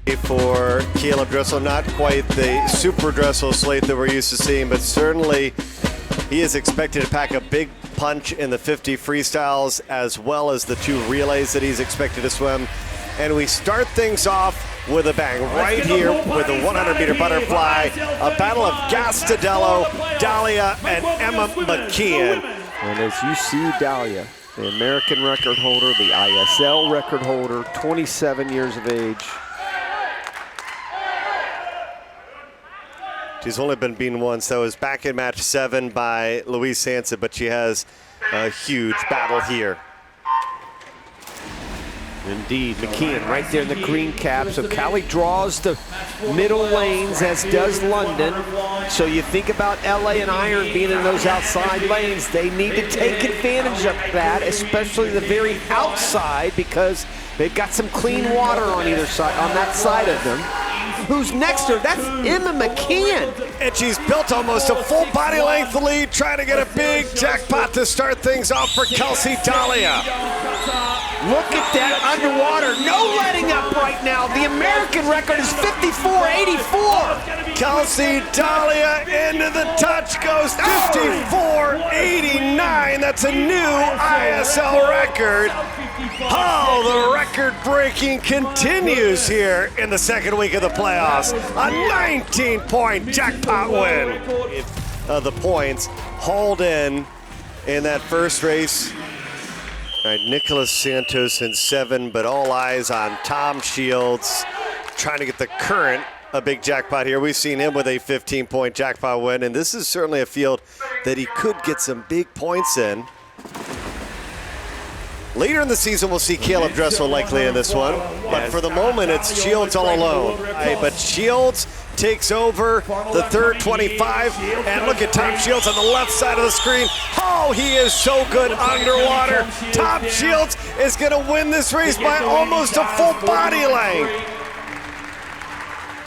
For Caleb Dressel, not quite the super Dressel slate that we're used to seeing, but certainly he is expected to pack a big punch in the 50 freestyles as well as the 2 relays that he's expected to swim. And we start things off with a bang right here with the 100-meter butterfly, a battle of Kelsi Dahlia, and Emma McKeon. And as you see, Dahlia, the American record holder, the ISL record holder, 27 years of age. She's only been beaten once. That was back in match 7 by Louise Sansa, but she has a huge battle here. Indeed, McKeon right there in the green cap. So Cali draws the middle lanes, as does London. So you think about LA and Iron being in those outside lanes. They need to take advantage of that, especially the very outside, because they've got some clean water on either side, on that side of them. Who's next to her? That's Emma McKeon. And she's built almost a full body length lead, trying to get a big jackpot to start things off for Kelsi Dahlia. Look at that underwater. No letting up right now. The American record is 54.84. Kelsi Dahlia into the touch goes 54.89. That's a new ISL record. Oh, the record breaking continues here in the second week of the playoffs. A 19-point jackpot win. The points hauled in that first race. All right, Nicholas Santos in 7, but all eyes on Tom Shields trying to get the current a big jackpot here. We've seen him with a 15-point jackpot win, and this is certainly a field that he could get some big points in. Later in the season, we'll see Caleb Dressel likely in this one, but for the moment, it's Shields all alone. Right, but Shields takes over the third 25, and look at Tom Shields on the left side of the screen. Oh, he is so good underwater. Tom Shields is going to win this race by almost a full body length.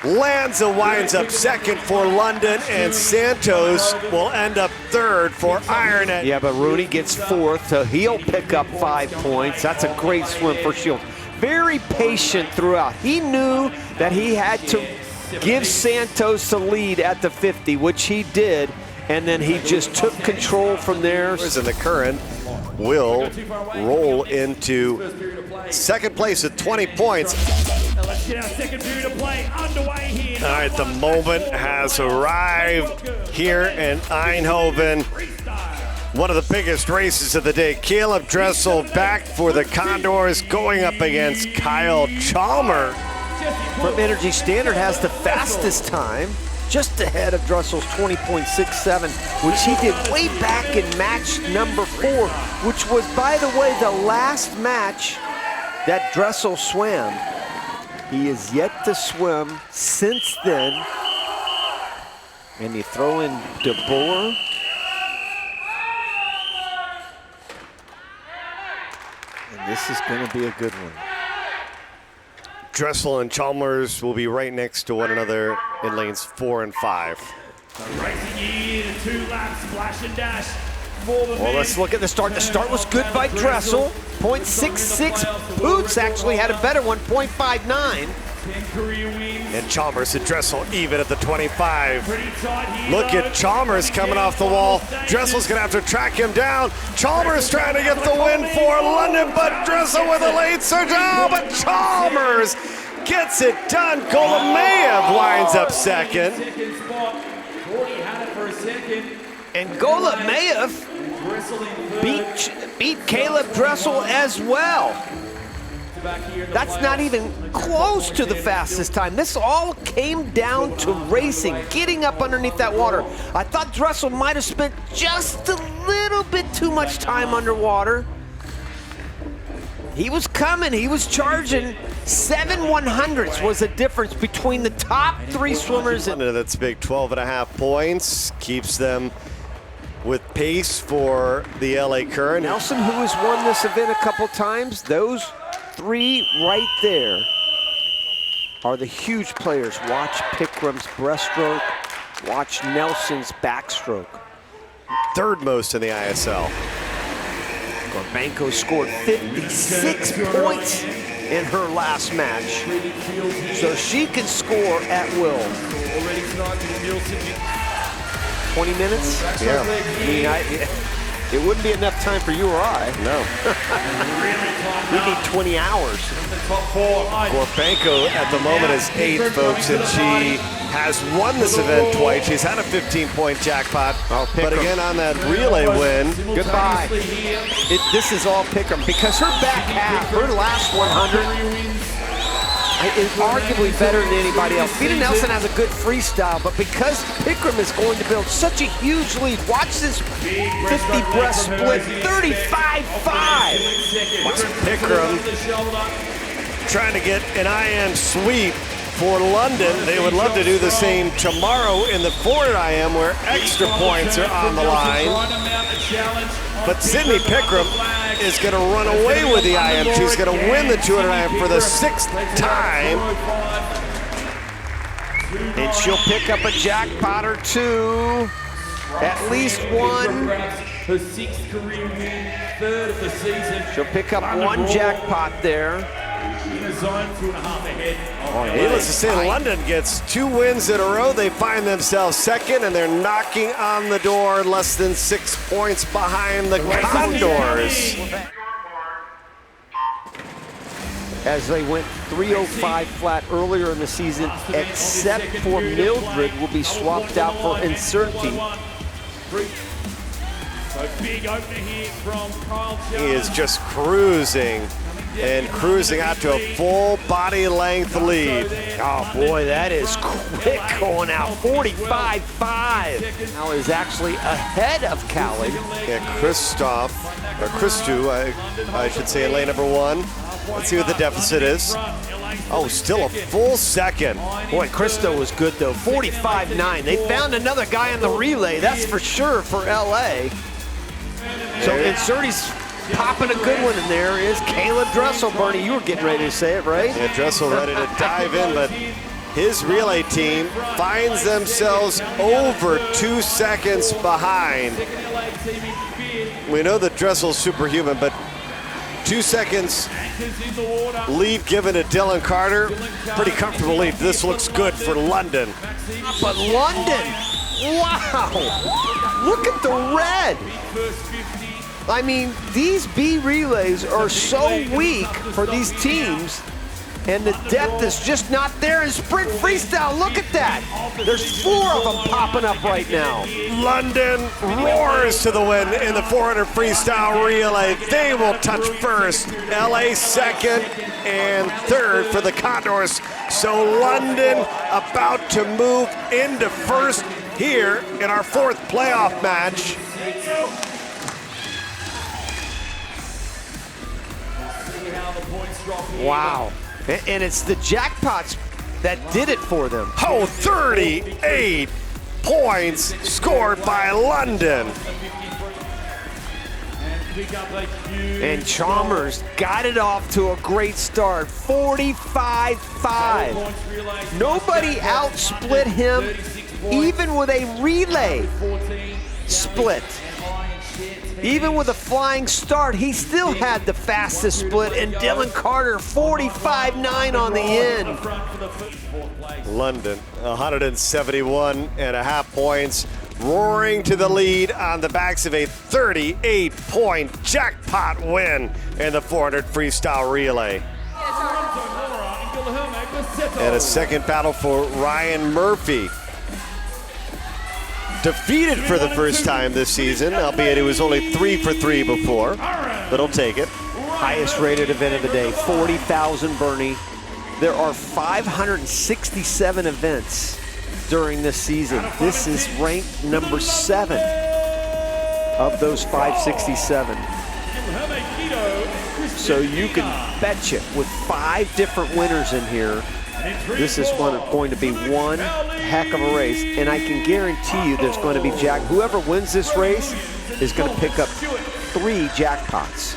Lanza winds up second for London, and Santos will end up third for Iron. Yeah, but Rooney gets fourth, so he'll pick up 5 points. That's a great swim for Shields. Very patient throughout. He knew that he had to give Santos the lead at the 50, which he did, and then he just took control from there. And the current will roll into second place at 20 points. Let's get our second period of play underway here. All right, the moment has arrived here in Eindhoven. One of the biggest races of the day. Caleb Dressel back for the Condors, going up against Kyle Chalmers. From Energy Standard has the fastest time, just ahead of Dressel's 20.67, which he did way back in match number 4, which was, by the way, the last match that Dressel swam. He is yet to swim since then. And you throw in De Boer. And this is going to be a good one. Dressel and Chalmers will be right next to one another in lanes 4 and 5. Racing in 2 laps, splash and dash. Well, let's look at the start. The start was good by Dressel. 0.66. Boots actually had a better one, 0.59. And Chalmers and Dressel even at the 25. Look at Chalmers coming off the wall. Dressel's gonna have to track him down. Chalmers trying to get the win for London, but Dressel with a late surge. Oh, but Chalmers gets it done. Golomayev winds up second. And Golomayev beat Caleb Dressel as well. That's not even close to the fastest time. This all came down to racing, getting up underneath that water. I thought Dressel might have spent just a little bit too much time underwater. He was coming, he was charging. 7 100ths was the difference between the top 3 swimmers. That's big, 12.5 points. Keeps them with pace for the LA Current. Nelson, who has won this event a couple times, those 3 right there are the huge players. Watch Pickrem's breaststroke, watch Nelson's backstroke. Third most in the ISL. Gorbanko scored 56 points in her last match. So she can score at will. 20 minutes? Yeah. I mean, it wouldn't be enough time for you or I. No. We need 20 hours. Gorbenko at the moment is 8th, folks, and she has won this event twice. She's had a 15-point jackpot, but again on that relay win. Goodbye. This is all Pickrem because her back half, her last 100, is arguably better than anybody else. Vita Nelson has a good freestyle, but because Pickrem is going to build such a huge lead, watch this 50 breast split, 35-5. Pickrem trying to get an IM sweep for London. They would love to do the same tomorrow in the 400 IM where extra points are on the line. But Sydney Pickrem is going to run away with the IM. She's going to win the 200 IM for the 6th time. And she'll pick up a jackpot or two, at least one. Her 6th career win, 3rd of the season. She'll pick up one jackpot there. In a zone, 2.5 ahead. Needless to say, London gets 2 wins in a row. They find themselves second, and they're knocking on the door less than 6 points behind the Condors. As they went 305 flat earlier in the season, except for Mildred, will be swapped out for Uncertainty. So big opener here from Kyle Chalmers. He is just cruising and cruising out to a full body length lead. Oh boy, that is quick going out, 45-5. Now is actually ahead of Cali. Yeah, Christu, I should say, in lane number 1. Let's see what the deficit is. Oh, still a full second. Boy, Christo was good though, 45-9. They found another guy on the relay, that's for sure for LA. So Inserti's popping a good one in there is Caleb Dressel. Bernie, you were getting ready to say it, right? Yeah, Dressel ready to dive in, but his relay team finds themselves over 2 seconds behind. We know that Dressel's superhuman, but 2 seconds lead given to Dylan Carter. Pretty comfortable lead. This looks good for London. But London, wow, look at the red. I mean, these B relays are so weak for these teams, and the depth is just not there in sprint freestyle. Look at that. There's 4 of them popping up right now. London roars to the win in the 400 freestyle relay. They will touch first. LA second and third for the Condors. So London about to move into first here in our 4th playoff match. Wow. And it's the jackpots that did it for them. Oh, 38 points scored by London. And Chalmers got it off to a great start, 45-5. Nobody outsplit him, even with a relay split. Even with a flying start, he still had the fastest split, and Dylan Carter 45-9 on the end. London, 171.5 points, roaring to the lead on the backs of a 38-point jackpot win in the 400 freestyle relay. And a second battle for Ryan Murphy. Defeated for the first time this season, albeit he was only 3 for 3 before, but he'll take it. Highest rated event of the day, 40,000, Bernie. There are 567 events during this season. This is ranked number 7 of those 567. So you can betcha with 5 different winners in here, this is going to be one heck of a race, and I can guarantee you there's going to be whoever wins this race is going to pick up 3 jackpots.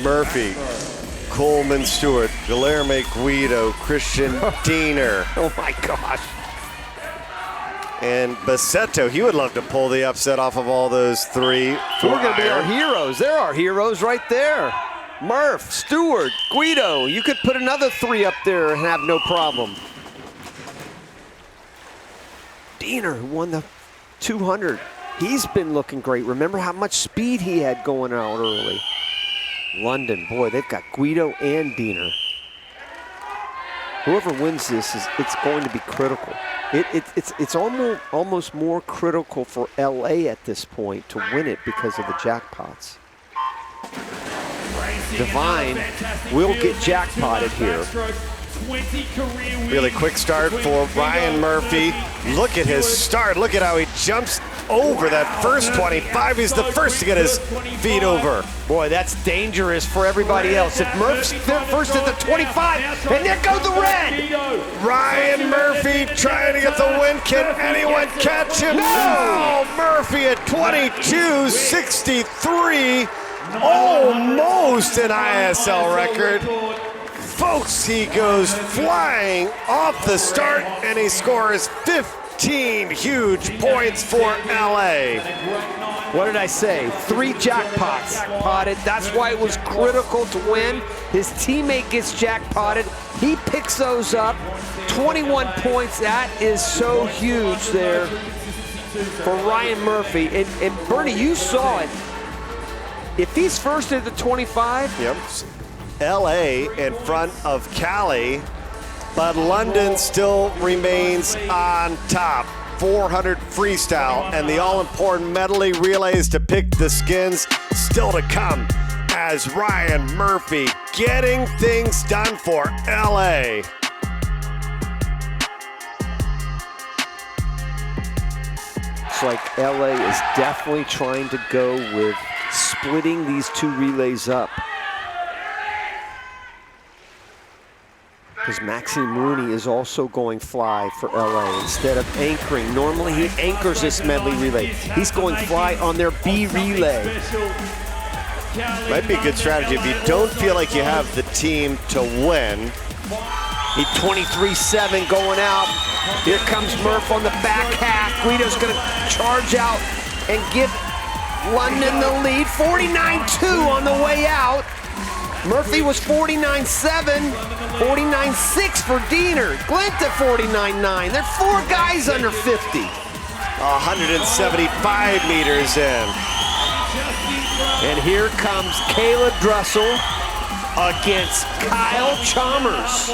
Murphy, Coleman Stewart, Guilherme Guido, Christian Diener. Oh my gosh. And Bassetto, he would love to pull the upset off of all those 3. We're going to be our heroes. They're our heroes right there. Murph, Stewart, Guido. You could put another 3 up there and have no problem. Diener, who won the 200. He's been looking great. Remember how much speed he had going out early. London, boy, they've got Guido and Diener. Whoever wins this, it's going to be critical. It's almost more critical for LA at this point to win it because of the jackpots. Divine will get jackpotted here. Really quick start for Ryan Murphy. Look at his start. Look at how he jumps over that first 25. He's the first to get his feet over. Boy, that's dangerous for everybody else. If Murph's first at the 25, and there goes the red. Ryan Murphy trying to get the win. Can anyone catch him? No! Murphy at 22:63. Almost an ISL record. Folks, he goes flying off the start, and he scores 15 huge points for LA. What did I say? 3 jackpots potted. That's why it was critical to win. His teammate gets jackpotted. He picks those up. 21 points. That is so huge there for Ryan Murphy. And Bernie, you saw it. If he's first at the 25, yep. LA in front of Cali, but London still remains on top. 400 freestyle and the all-important medley relays to pick the skins still to come as Ryan Murphy getting things done for LA. It's like LA is definitely trying to go with splitting these 2 relays up. Because Maxime Rooney is also going fly for LA instead of anchoring. Normally he anchors this medley relay. He's going fly on their B relay. Might be a good strategy if you don't feel like you have the team to win. He 23-7 going out. Here comes Murph on the back half. Guido's going to charge out and give London the lead. 49-2 on the way out. Murphy was 49-7, 49-6 for Diener. Glint at 49-9. They're 4 guys under 50. 175 meters in. And here comes Caleb Drussel against Kyle Chalmers.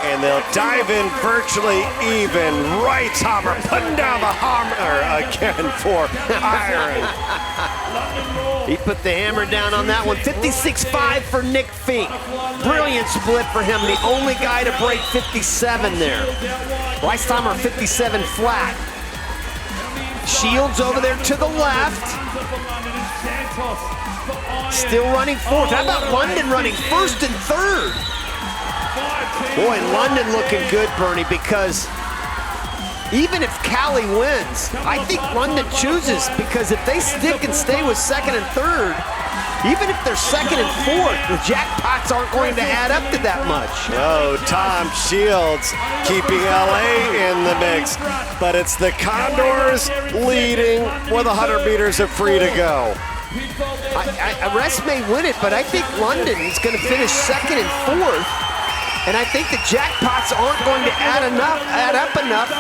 And they'll dive in virtually even. Right hammer, putting down the hammer again for Iron. He put the hammer down on that one. 56-5 for Nick Fink. Brilliant split for him. The only guy to break 57 there. Weissheimer 57 flat. Shields over there to the left. Still running fourth. How about London running first and third? Boy, London looking good, Bernie, because even if Cali wins, I think London chooses, because if they stick and stay with second and third, even if they're second and fourth, the jackpots aren't going to add up to that much. Oh, Tom Shields keeping LA in the mix, but it's the Condors leading with 100 meters of free to go. Rest may win it, but I think London is going to finish second and fourth. And I think the jackpots aren't going to add up enough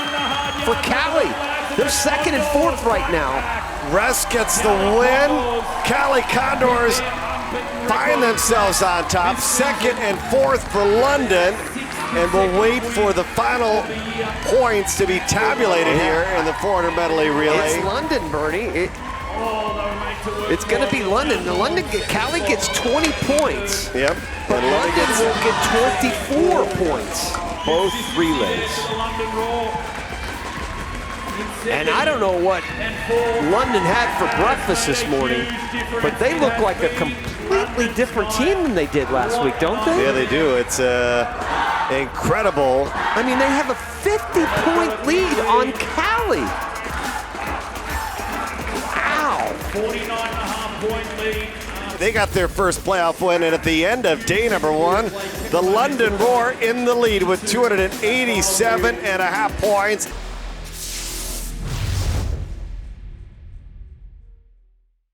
for Cali. They're second and fourth right now. Rest gets the win. Cali Condors find themselves on top, second and fourth for London. And we'll wait for the final points to be tabulated here in the 400 medley relay. It's London, Bernie. It's going to be London. Cali gets 20 points. Yep. But London will get 24 points, both relays. And I don't know what London had for breakfast this morning, but they look like a completely different team than they did last week, don't they? Yeah, they do. It's incredible. I mean, they have a 50-point lead on Cali. Wow. 49.5-point lead. They got their first playoff win, and at the end of day number 1, the London Roar in the lead with 287.5 points.